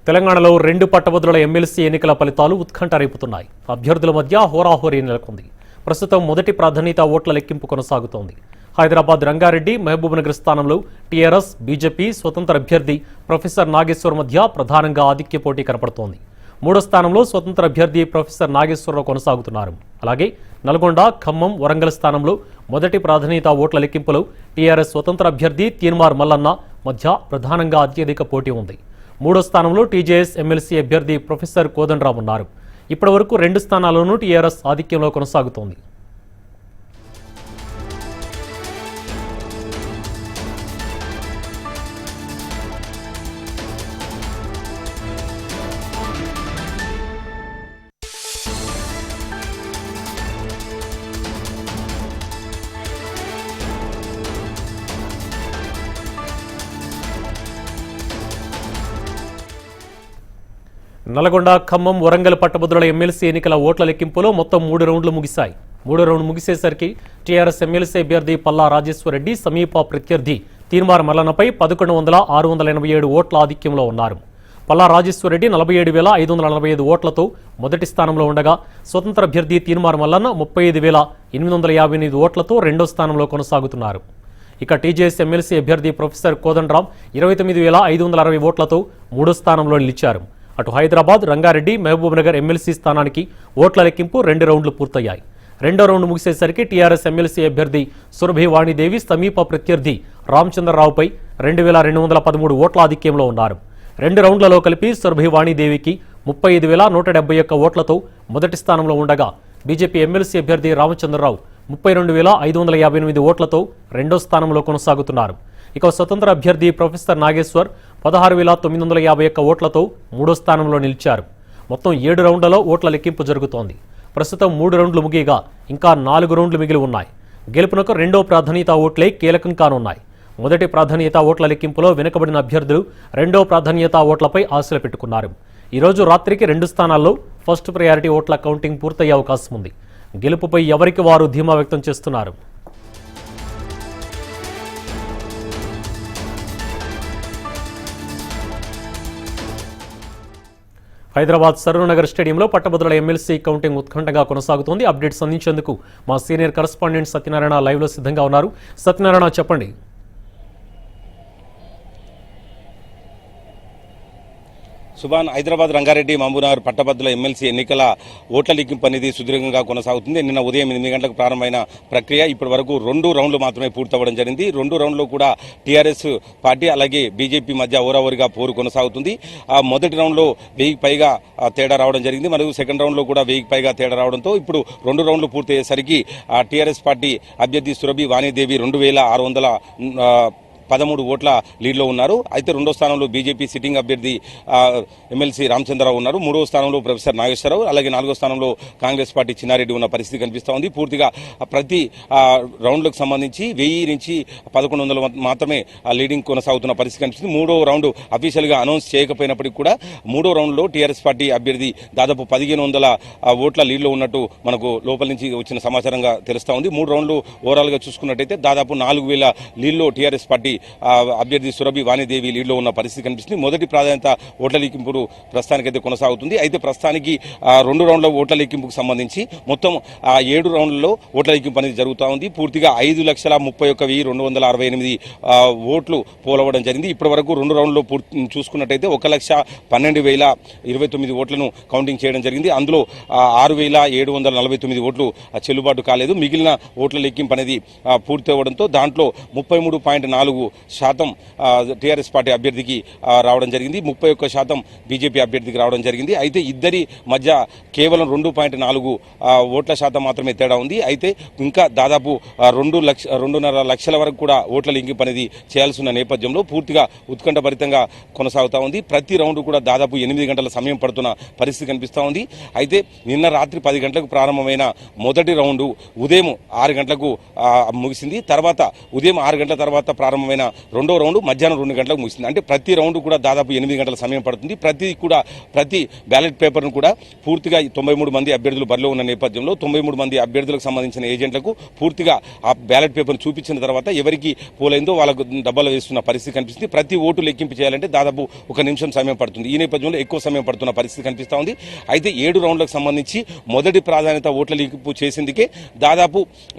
తెలంగాణలో రెండు పట్టభద్రుల ఎమ్మెల్సీ ఎన్నికల ఫలితాలు ఉత్కంఠ రేపుతున్నాయి. అభ్యర్థుల మధ్య హోరాహోరీ నెలకొంది. ప్రస్తుతం మొదటి ప్రాధాన్యత ఓట్ల లెక్కింపు కొనసాగుతోంది. హైదరాబాద్ రంగారెడ్డి, మహబూబ్నగర్ స్థానంలో టీఆర్ఎస్, బీజేపీ స్వతంత్ర అభ్యర్థి ప్రొఫెసర్ నాగేశ్వర్ మధ్య ప్రధానంగా ఆధిక్య పోటీ కనపడుతోంది. మూడో స్థానంలో స్వతంత్ర అభ్యర్థి ప్రొఫెసర్ నాగేశ్వరరావు కొనసాగుతున్నారు. అలాగే నల్గొండ, ఖమ్మం, వరంగల్ స్థానంలో మొదటి ప్రాధాన్యత ఓట్ల లెక్కింపులో టీఆర్ఎస్ స్వతంత్ర అభ్యర్థి తీన్మార్ మల్లన్న మధ్య ప్రధానంగా అత్యధిక పోటీ ఉంది. మూడో స్థానంలో టీజేఎస్ ఎమ్మెల్సీ అభ్యర్థి ప్రొఫెసర్ కోదండరాం ఉన్నారు. ఇప్పటివరకు రెండు స్థానాల్లోనూ టీఆర్ఎస్ ఆధిక్యంలో కొనసాగుతోంది. నల్గొండ, ఖమ్మం, వరంగల్ పట్టభద్రుల ఎమ్మెల్సీ ఎన్నికల ఓట్ల లెక్కింపులో మొత్తం 3 రౌండ్లు ముగిశాయి. 3వ రౌండ్ ముగిసేసరికి టీఆర్ఎస్ ఎమ్మెల్సీ అభ్యర్థి పల్లా రాజేశ్వరరెడ్డి సమీప ప్రత్యర్థి తీన్మార్ మల్లన్నపై 11,687 ఓట్ల ఆధిక్యంలో ఉన్నారు. పల్లా రాజేశ్వరరెడ్డి 47,545 ఓట్లతో మొదటి స్థానంలో ఉండగా, స్వతంత్ర అభ్యర్థి తీన్మార్ మల్లన్న 35,858 ఓట్లతో రెండో స్థానంలో కొనసాగుతున్నారు. ఇక టీజేఎస్ ఎమ్మెల్సీ అభ్యర్థి ప్రొఫెసర్ కోదండరాం 29,560 ఓట్లతో మూడో స్థానంలో నిలిచారు. అటు హైదరాబాద్, రంగారెడ్డి, మహబూబ్నగర్ ఎమ్మెల్సీ స్థానానికి ఓట్ల లెక్కింపు 2 రౌండ్లు పూర్తయ్యాయి. రెండో రౌండ్ ముగిసేసరికి టీఆర్ఎస్ ఎమ్మెల్సీ అభ్యర్థి సురభి వాణిదేవి సమీప ప్రత్యర్థి రామచంద్రరావుపై 2,213 ఓట్ల ఆధిక్యంలో ఉన్నారు. 2 రౌండ్లలో కలిపి సురభి వాణిదేవికి 35,171 ఓట్లతో మొదటి స్థానంలో ఉండగా, బీజేపీ ఎమ్మెల్సీ అభ్యర్థి రామచంద్రరావు 32,558 ఓట్లతో రెండో స్థానంలో కొనసాగుతున్నారు. ఇక స్వతంత్ర అభ్యర్థి ప్రొఫెసర్ నాగేశ్వర్ 16,951 ఓట్లతో మూడో స్థానంలో నిలిచారు. మొత్తం 7 రౌండ్లలో ఓట్ల లెక్కింపు జరుగుతోంది. ప్రస్తుతం 3 రౌండ్లు ముగియగా ఇంకా 4 రౌండ్లు మిగిలి ఉన్నాయి. గెలుపునకు రెండో ప్రాధాన్యత ఓట్లే కీలకం కానున్నాయి. మొదటి ప్రాధాన్యత ఓట్ల లెక్కింపులో వెనుకబడిన అభ్యర్థులు రెండో ప్రాధాన్యత ఓట్లపై ఆశలు పెట్టుకున్నారు. ఈరోజు రాత్రికి 2 స్థానాల్లో ఫస్ట్ ప్రయారిటీ ఓట్ల కౌంటింగ్ పూర్తయ్యే అవకాశం ఉంది. గెలుపుపై ఎవరికి వారు ధీమా వ్యక్తం చేస్తున్నారు. హైదరాబాద్ సరూనగర్ స్టేడియంలో పట్టభద్రుల ఎమ్మెల్సీ కౌంటింగ్ ఉత్కంఠగా కొనసాగుతోంది. అప్డేట్స్ అందించేందుకు మా సీనియర్ కరెస్పాండెంట్ సత్యనారాయణ లైవ్లో సిద్ధంగా ఉన్నారు. సత్యనారాయణ, చెప్పండి. సుభాన్, హైదరాబాద్ రంగారెడ్డి, మహబూబ్నగర్ పట్టభద్రుల ఎమ్మెల్సీ ఎన్నికల ఓట్ల లెక్కింపు అనేది సుదీర్ఘంగా కొనసాగుతుంది. నిన్న ఉదయం 8 గంటలకు ప్రారంభమైన ప్రక్రియ ఇప్పటి వరకు 2 రౌండ్లు మాత్రమే పూర్తవ్వడం జరిగింది. 2 రౌండ్లో కూడా టీఆర్ఎస్ పార్టీ అలాగే బీజేపీ మధ్య ఓరావోరిగా పోరు కొనసాగుతుంది. మొదటి రౌండ్లో 1000కి పైగా తేడా రావడం జరిగింది. మరియు సెకండ్ రౌండ్లో కూడా 1000కి పైగా తేడా రావడంతో ఇప్పుడు 2 రౌండ్లు పూర్తయ్యేసరికి టీఆర్ఎస్ పార్టీ అభ్యర్థి సురభి వాణిదేవి 2,613 ఓట్ల లీడ్లో ఉన్నారు. అయితే రెండో స్థానంలో బీజేపీ సిట్టింగ్ అభ్యర్థి ఎమ్మెల్సీ రామచంద్రరావు ఉన్నారు. మూడో స్థానంలో ప్రొఫెసర్ నాగేశ్వరరావు, అలాగే 4వ స్థానంలో కాంగ్రెస్ పార్టీ చిన్నారెడ్డి ఉన్న పరిస్థితి కనిపిస్తూ ఉంది. పూర్తిగా ప్రతి రౌండ్లకు సంబంధించి 1000 నుంచి 1100 మాత్రమే లీడింగ్ కొనసాగుతున్న పరిస్థితి కనిపిస్తుంది. మూడో రౌండ్ అఫీషియల్గా అనౌన్స్ చేయకపోయినప్పటికీ కూడా మూడో రౌండ్లో టీఆర్ఎస్ పార్టీ అభ్యర్థి దాదాపు 1,500 ఓట్ల లీడ్లో ఉన్నట్టు మనకు లోపల నుంచి వచ్చిన సమాచారంగా తెలుస్తూ ఉంది. 3 రౌండ్లు ఓవరాల్గా చూసుకున్నట్టయితే దాదాపు 4,000 లీడ్లో టీఆర్ఎస్ పార్టీ అభ్యర్థి సురభి వాణిదేవి లీడ్లో ఉన్న పరిస్థితి కనిపిస్తుంది. మొదటి ప్రాధాన్యత ఓట్ల లెక్కింపు ప్రస్తుతానికైతే కొనసాగుతుంది. అయితే ప్రస్తుతానికి 2 రౌండ్ల ఓట్ల లెక్కింపుకు సంబంధించి మొత్తం 7 రౌండ్లలో ఓట్ల లెక్కింపు అనేది జరుగుతూ ఉంది. పూర్తిగా 5,31,268 ఓట్లు పోలవడం జరిగింది. ఇప్పటి వరకు 2 రౌండ్లో చూసుకున్నట్టయితే 1,12,029 ఓట్లను కౌంటింగ్ చేయడం జరిగింది. అందులో 6,749 ఓట్లు చెల్లుబాటు కాలేదు. మిగిలిన ఓట్ల లెక్కింపు అనేది పూర్తి అవ్వడంతో దాంట్లో 33.4% టీఆర్ఎస్ పార్టీ అభ్యర్థికి రావడం జరిగింది. 31% బీజేపీ అభ్యర్థికి రావడం జరిగింది. అయితే ఇద్దరి మధ్య కేవలం 2.4 ఓట్ల శాతం మాత్రమే తేడా ఉంది. అయితే ఇంకా దాదాపు 2.5 లక్షల వరకు కూడా ఓట్ల లెక్కింపు అనేది చేయాల్సిన నేపథ్యంలో పూర్తిగా ఉత్కంఠభరితంగా కొనసాగుతూ ఉంది. ప్రతి రౌండ్ కూడా దాదాపు 8 గంటల సమయం పడుతున్న పరిస్థితి కనిపిస్తూ ఉంది. అయితే నిన్న రాత్రి 10 గంటలకు ప్రారంభమైన మొదటి రౌండ్ ఉదయం 6 గంటలకు ముగిసింది. తర్వాత ఉదయం 6 గంటల తర్వాత ప్రారంభమైన ప్రారంభమైన రెండో రౌండ్ మధ్యాహ్నం 2 గంటలకు ముగిసింది. అంటే ప్రతి రౌండ్ కూడా దాదాపు 8 గంటల సమయం పడుతుంది. ప్రతి బ్యాలెట్ పేపర్ను కూడా పూర్తిగా 93 మంది అభ్యర్థులు బరిలో ఉన్న నేపథ్యంలో 93 మంది అభ్యర్థులకు సంబంధించిన ఏజెంట్లకు పూర్తిగా ఆ బ్యాలెట్ పేపర్ను చూపించిన తర్వాత ఎవరికి పోలైందో వాళ్ళకు డబ్బాలు వేస్తున్న పరిస్థితి కనిపిస్తుంది. ప్రతి ఓటు లెక్కింపు చేయాలంటే దాదాపు 1 నిమిషం సమయం పడుతుంది. ఈ నేపథ్యంలో ఎక్కువ సమయం పడుతున్న పరిస్థితి కనిపిస్తూ ఉంది. అయితే 7 రౌండ్లకు సంబంధించి మొదటి ప్రాధాన్యత ఓట్ల లెక్కింపు చేసేందుకే దాదాపు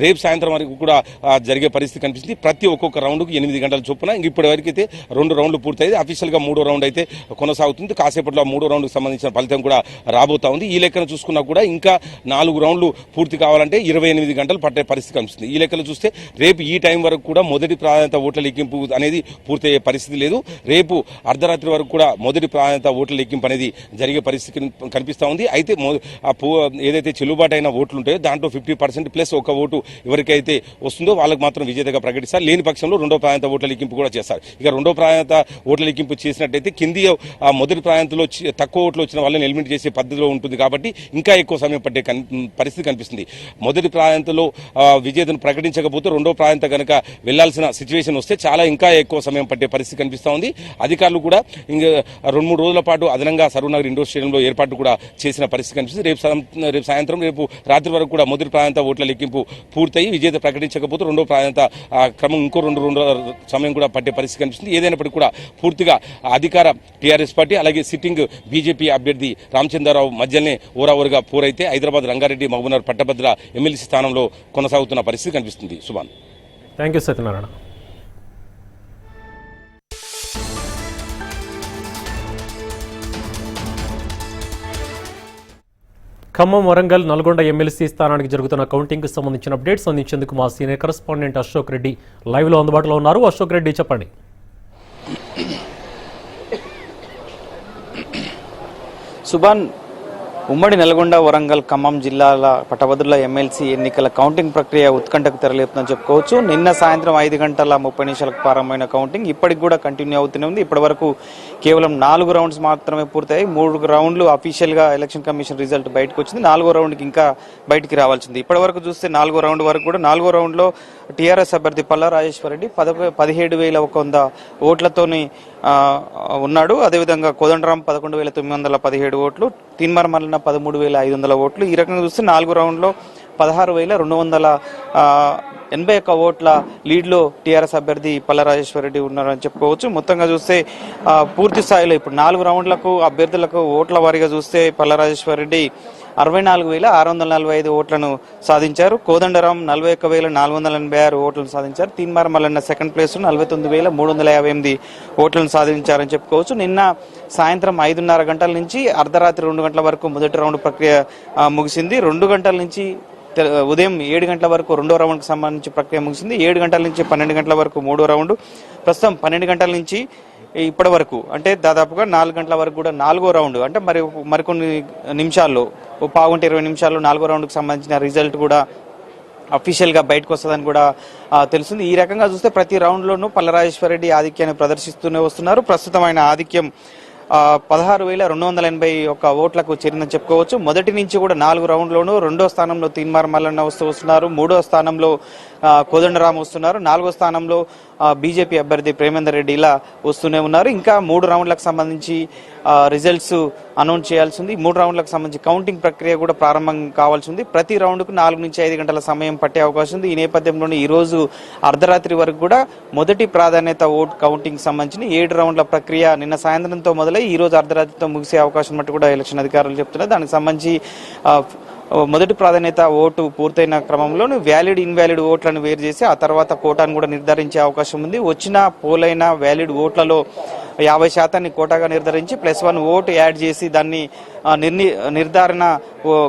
రేపు సాయంత్రం వరకు కూడా జరిగే పరిస్థితి కనిపిస్తుంది. ప్రతి ఒక్కొక్క రౌండ్కు 8 గంటల చొప్పున ఇప్పటి వరకు అయితే 2 రౌండ్లు పూర్తయింది. అఫీషియల్గా 3వ రౌండ్ అయితే కొనసాగుతుంది. కాసేపట్లో 3వ రౌండ్కు సంబంధించిన ఫలితం కూడా రాబోతా ఉంది. ఈ లెక్కను చూసుకున్నా కూడా ఇంకా 4 రౌండ్లు పూర్తి కావాలంటే 28 గంటలు పట్టే పరిస్థితి కనిపిస్తుంది. ఈ లెక్కలు చూస్తే రేపు ఈ టైం వరకు కూడా మొదటి ప్రాధాన్యత ఓట్ల లెక్కింపు అనేది పూర్తయ్యే పరిస్థితి లేదు. రేపు అర్ధరాత్రి వరకు కూడా మొదటి ప్రాధాన్యత ఓట్ల లెక్కింపు అనేది జరిగే పరిస్థితి కనిపిస్తూ ఉంది. అయితే ఏదైతే చెల్లుబాటు అయిన ఓట్లు ఉంటాయో దాంట్లో 50% ప్లస్ ఒక ఓటు ఎవరికైతే వస్తుందో వాళ్ళకి మాత్రం విజేతగా ప్రకటిస్తారు. లేని పక్షంలో రెండో ప్రాధాన్యత ఓట్ల లెక్కింపు కూడా చేస్తారు. ఇక రెండో ప్రాధాన్యత ఓట్ల లెక్కింపు చేసినట్టయితే కింది మొదటి ప్రాధాన్యతలో తక్కువ ఓట్లు వచ్చిన వాళ్ళని ఎలిమినేట్ చేసే పద్ధతిలో ఉంటుంది కాబట్టి ఇంకా ఎక్కువ సమయం పట్టే పరిస్థితి కనిపిస్తుంది. మొదటి ప్రాధాన్యతలో విజేతను ప్రకటించకపోతే రెండో ప్రాధాన్యత కనుక వెళ్లాల్సిన సిచ్యువేషన్ వస్తే ఇంకా ఎక్కువ సమయం పట్టే పరిస్థితి కనిపిస్తూ ఉంది. అధికారులు కూడా ఇంకా 2-3 రోజుల పాటు అదనంగా సరూనగర్ ఇండోర్ స్టేడియంలో ఏర్పాటు కూడా చేసిన పరిస్థితి కనిపిస్తుంది. రేపు సాయంత్రం రేపు రాత్రి వరకు కూడా మొదటి ప్రాధాన్యత ఓట్ల లెక్కింపు పూర్తయి విజేత ప్రకటించకపోతే రెండో ప్రాధాన్యత క్రమం ఇంకో 2 రోజుల సమయం కూడా పట్టే పరిస్థితి కనిపిస్తుంది. ఏదైనప్పటికీ కూడా పూర్తిగా అధికార టీఆర్ఎస్ పార్టీ అలాగే సిట్టింగ్ బీజేపీ అభ్యర్థి రామచంద్రరావు మధ్యనే ఓరాఓరుగా పోరైతే హైదరాబాద్ రంగారెడ్డి మహబూబ్నగర్ పట్టభద్ర ఎమ్మెల్సీ స్థానంలో కొనసాగుతున్న పరిస్థితి కనిపిస్తుంది. Subhan. Thank you Satyanarayana. Khammam, Warangal, Nalgonda MLC స్థానానికి జరుగుతున్న కౌంటింగ్కి సంబంధించిన అప్డేట్స్ అందించేందుకు మా సీనియర్ కరెస్పాండెంట్ అశోక్ రెడ్డి లైవ్లో అందుబాటులో ఉన్నారు. అశోక్ రెడ్డి, చెప్పండి. సుభాన్, ఉమ్మడి నల్గొండ, వరంగల్, ఖమ్మం జిల్లాల పట్టభద్రుల ఎమ్మెల్సీ ఎన్నికల కౌంటింగ్ ప్రక్రియ ఉత్కంఠకు తెరలేపుతుందని చెప్పుకోవచ్చు. నిన్న సాయంత్రం 5:30 ప్రారంభమైన కౌంటింగ్ ఇప్పటికి కూడా కంటిన్యూ అవుతూనే ఉంది. ఇప్పటి వరకు కేవలం 4 రౌండ్స్ మాత్రమే పూర్తయ్యాయి. 3 రౌండ్లు అఫీషియల్గా ఎలక్షన్ కమిషన్ రిజల్ట్ బయటకు వచ్చింది. 4వ రౌండ్కి ఇంకా బయటికి రావాల్సింది. ఇప్పటి వరకు చూస్తే 4వ రౌండ్ వరకు కూడా 4వ రౌండ్లో టీఆర్ఎస్ అభ్యర్థి పల్లా రాజేశ్వర రెడ్డి 17,100 ఓట్లతోని ఉన్నాడు. అదేవిధంగా కోదండరాం 11,917 ఓట్లు, తీన్మార్ మల్లన్న 13,500 ఓట్లు. ఈ రకంగా చూస్తే 4వ రౌండ్లో 16,281 ఓట్ల లీడ్లో టీఆర్ఎస్ అభ్యర్థి పల్లా రాజేశ్వర రెడ్డి ఉన్నారని చెప్పుకోవచ్చు. మొత్తంగా చూస్తే పూర్తి స్థాయిలో ఇప్పుడు 4 రౌండ్లకు అభ్యర్థులకు ఓట్ల వారీగా చూస్తే పల్లా రాజేశ్వర రెడ్డి 64,645 ఓట్లను సాధించారు. కోదండరాం 41,486 ఓట్లను సాధించారు. తీన్మార్ మల్లన్న సెకండ్ ప్లేస్ 49,358 ఓట్లను సాధించారని చెప్పుకోవచ్చు. నిన్న సాయంత్రం 5:30 గంటల నుంచి అర్ధరాత్రి 2 గంటల వరకు మొదటి రౌండ్ ప్రక్రియ ముగిసింది. 2 గంటల నుంచి ఉదయం 7 గంటల వరకు రెండో రౌండ్కి సంబంధించి ప్రక్రియ ముగిసింది. 7 గంటల నుంచి 12 గంటల వరకు మూడో రౌండ్. ప్రస్తుతం 12 గంటల నుంచి ఇప్పటి వరకు అంటే దాదాపుగా 4 గంటల వరకు కూడా 4వ రౌండ్ అంటే మరికొన్ని నిమిషాల్లో 20 నిమిషాల్లో 4వ రౌండ్కి సంబంధించిన రిజల్ట్ కూడా అఫీషియల్గా బయటకు వస్తుందని కూడా తెలిసింది. ఈ రకంగా చూస్తే ప్రతి రౌండ్లోనూ పల్లా రాజేశ్వర రెడ్డి ఆధిక్యాన్ని ప్రదర్శిస్తూనే వస్తున్నారు. ప్రస్తుతం ఆయన ఆధిక్యం 16,281 ఓట్లకు చేరిందని చెప్పుకోవచ్చు. మొదటి నుంచి కూడా 4 రౌండ్లోనూ రెండో స్థానంలో తీన్మార్ మల్లన్న వస్తున్నారు, 3వ స్థానంలో కోదండరాం వస్తున్నారు, 4వ స్థానంలో బీజేపీ అభ్యర్థి ప్రేమేందర్ రెడ్డి ఇలా వస్తూనే ఉన్నారు. ఇంకా 3 రౌండ్లకు సంబంధించి రిజల్ట్స్ అనౌన్స్ చేయాల్సి ఉంది. 3 రౌండ్లకు సంబంధించి కౌంటింగ్ ప్రక్రియ కూడా ప్రారంభం కావాల్సి ఉంది. ప్రతి రౌండ్కు 4 నుంచి 5 గంటల సమయం పట్టే అవకాశం ఉంది. ఈ నేపథ్యంలోనే ఈ రోజు అర్ధరాత్రి వరకు కూడా మొదటి ప్రాధాన్యత ఓట్ కౌంటింగ్ సంబంధించిన 7 రౌండ్ల ప్రక్రియ నిన్న సాయంత్రంతో మొదలై ఈ రోజు అర్ధరాత్రితో ముగిసే అవకాశం మట్టు కూడా ఎలక్షన్ అధికారులు చెప్తున్నారు. దానికి సంబంధించి మొదటి ప్రాధాన్యత ఓటు పూర్తయిన క్రమంలో వ్యాలిడ్ ఇన్వాలిడ్ ఓట్లను వేరు చేసి ఆ తర్వాత కోటాను కూడా నిర్ధారించే అవకాశం ఉంది. వచ్చిన పోలైన వ్యాలిడ్ ఓట్లలో 50% కోటాగా నిర్ధారించి +1 ఓటు యాడ్ చేసి దాన్ని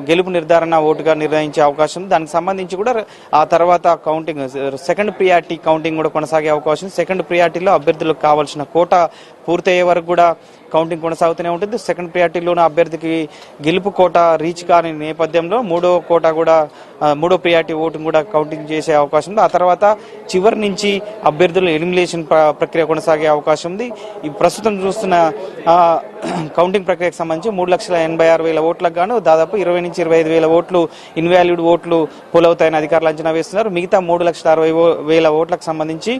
గెలుపు నిర్ధారణ ఓటుగా నిర్ణయించే అవకాశం ఉంది. దానికి సంబంధించి కూడా ఆ తర్వాత కౌంటింగ్ సెకండ్ ప్రియారిటీ కౌంటింగ్ కూడా కొనసాగే అవకాశం. సెకండ్ ప్రియారిటీలో అభ్యర్థులకు కావాల్సిన కోటా పూర్తయ్యే వరకు కూడా కౌంటింగ్ కొనసాగుతూనే ఉంటుంది. సెకండ్ ప్రియారిటీలోనే అభ్యర్థికి గెలుపు కోట రీచ్ కాని నేపథ్యంలో మూడో ప్రియారిటీ ఓటును కూడా కౌంటింగ్ చేసే అవకాశం ఉంది. ఆ తర్వాత చివరి నుంచి అభ్యర్థులు ఎలిమినేషన్ ప్రక్రియ కొనసాగే అవకాశం ఉంది. ఈ ప్రస్తుతం చూస్తున్న కౌంటింగ్ ప్రక్రియకు సంబంధించి 3,86,000 ఓట్లకు గాను దాదాపు 20 నుంచి 25,000 ఓట్లు ఇన్వాలిడ్ ఓట్లు పోలవుతాయని అధికారులు అంచనా వేస్తున్నారు. మిగతా 3,60,60,000 ఓట్లకు సంబంధించి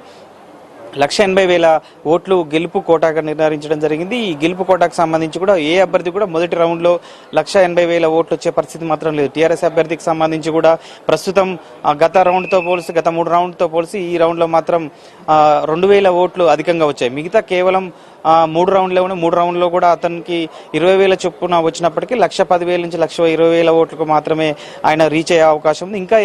1,80,000 ఓట్లు గెలుపు కోటాగా నిర్ధారించడం జరిగింది. ఈ గెలుపు కోటాకు సంబంధించి కూడా ఏ అభ్యర్థి కూడా మొదటి రౌండ్ లో 1,80,000 ఓట్లు వచ్చే పరిస్థితి మాత్రం లేదు. టీఆర్ఎస్ అభ్యర్థికి సంబంధించి కూడా ప్రస్తుతం గత 3 రౌండ్ తో పోలిసి ఈ రౌండ్ లో మాత్రం 2,000 ఓట్లు అధికంగా వచ్చాయి. మిగతా కేవలం 3 రౌండ్లో కూడా అతనికి 20,000 చొప్పున వచ్చినప్పటికీ 1,10,000 నుంచి 1,20,000 ఓట్లకు మాత్రమే ఆయన రీచ్ అయ్యే అవకాశం ఉంది. ఇంకా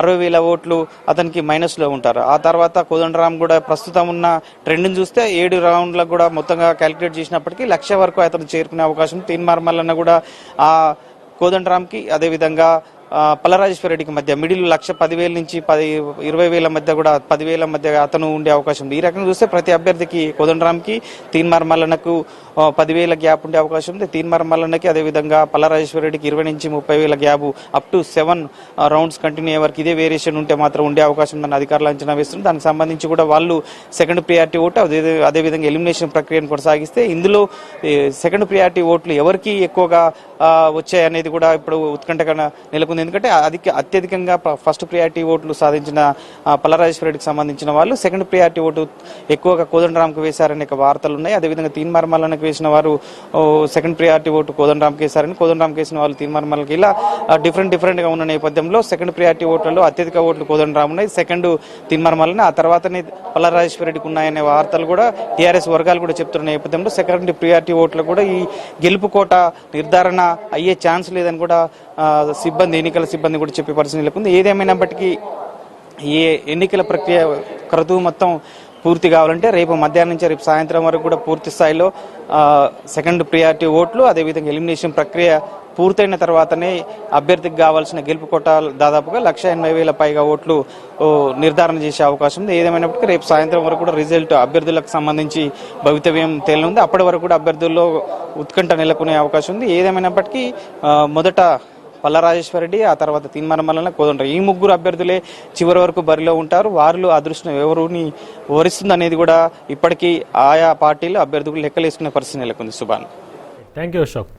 60,000 ఓట్లు అతనికి మైనస్ లో ఉంటారు. ఆ తర్వాత కోదండరాం కూడా ప్రస్తుతం ఉన్న ట్రెండ్ చూస్తే 7 రౌండ్లకు కూడా మొత్తంగా క్యాలిక్యులేట్ చేసినప్పటికీ 1,00,000 వరకు అతను చేరుకునే అవకాశం. తీన్మార్ మల్లన్న కూడా ఆ కోదండరాంకి అదేవిధంగా పల్లరాజేశ్వర రెడ్డికి మధ్య మిడిల్ 1,10,000 నుంచి 20,000 మధ్య కూడా 10,000 మధ్య అతను ఉండే అవకాశం ఉంది. ఈ రకంగా చూస్తే ప్రతి అభ్యర్థికి కోదండరాంకి తీన్మార్ మల్లన్నకు 10,000 గ్యాప్ ఉండే అవకాశం ఉంది. తీన్మార్ మల్లన్నకి అదేవిధంగా పల్లరాజేశ్వర రెడ్డికి 20 నుంచి 30,000 gap up to 7 rounds continue అయ్యే వరకు ఇదే వేరియేషన్ ఉంటే మాత్రం ఉండే అవకాశం ఉందని అధికారులు అంచనా వేస్తున్నారు. దానికి సంబంధించి కూడా వాళ్ళు సెకండ్ ప్రియారిటీ ఓటు అదేవిధంగా ఎలిమినేషన్ ప్రక్రియను కొనసాగిస్తే ఇందులో సెకండ్ ప్రియారిటీ ఓట్లు ఎవరికి ఎక్కువగా వచ్చాయనేది కూడా ఇప్పుడు ఉత్కంఠగా నెలకొంది. ఎందుకంటే అత్యధికంగా ఫస్ట్ ప్రియారిటీ ఓట్లు సాధించిన పల్లరాజేశ్వర రెడ్డికి సంబంధించిన వాళ్ళు సెకండ్ ప్రియారిటీ ఓటు ఎక్కువగా కోదండరాంకు వేశారనే వార్తలు ఉన్నాయి. అదేవిధంగా తీన్మార్ మల్లన్నకు వేసిన వారు సెకండ్ ప్రియారిటీ ఓటు కోదండరాంకి వేశారని, కోదండరాంకి వేసిన వాళ్ళు తీన్మార్ మల్లకి ఇలా డిఫరెంట్ గా ఉన్న నేపథ్యంలో సెకండ్ ప్రియారిటీ ఓట్లలో అత్యధిక ఓట్లు కోదండరాం ఉన్నాయి, సెకండ్ తీన్మార్ మల్లన్న, ఆ తర్వాతనే పల్లరాజేశ్వర రెడ్డికి ఉన్నాయనే వార్తలు కూడా టీఆర్ఎస్ వర్గాలు కూడా చెప్తున్న నేపథ్యంలో సెకండ్ ప్రియారిటీ ఓట్లు కూడా ఈ గెలుపు కోట నిర్ధారణ అయ్యే ఛాన్స్ లేదని కూడా ఎన్నికల సిబ్బంది కూడా చెప్పే పరిస్థితి నెలకొంది. ఏదేమైనప్పటికీ ఈ ఎన్నికల ప్రక్రియ క్రతువు మొత్తం పూర్తి కావాలంటే రేపు మధ్యాహ్నం నుంచి రేపు సాయంత్రం వరకు కూడా పూర్తి స్థాయిలో సెకండ్ ప్రియారిటీ ఓట్లు అదేవిధంగా ఎలిమినేషన్ ప్రక్రియ పూర్తయిన తర్వాతనే అభ్యర్థికి కావాల్సిన గెలుపు కోట దాదాపుగా 1,80,000 పైగా ఓట్లు నిర్ధారణ చేసే అవకాశం ఉంది. ఏదేమైనప్పటికీ రేపు సాయంత్రం వరకు కూడా రిజల్ట్ అభ్యర్థులకు సంబంధించి భవితవ్యం తేలనుంది. అప్పటి వరకు కూడా అభ్యర్థుల్లో ఉత్కంఠ నెలకొనే అవకాశం ఉంది. ఏదేమైనప్పటికీ మొదట పల్లరాజేశ్వర రెడ్డి, ఆ తర్వాత తీన్మార్ మల్లన్న, కోదండరాం ఈ ముగ్గురు అభ్యర్థులే చివరి వరకు బరిలో ఉంటారు. వారిలో అదృష్టం ఎవరిని వరిస్తుంది అనేది కూడా ఇప్పటికీ ఆయా పార్టీలు అభ్యర్థులు లెక్కలేసుకునే పరిస్థితి నెలకొంది. సుభాన్. Thank you Ashok.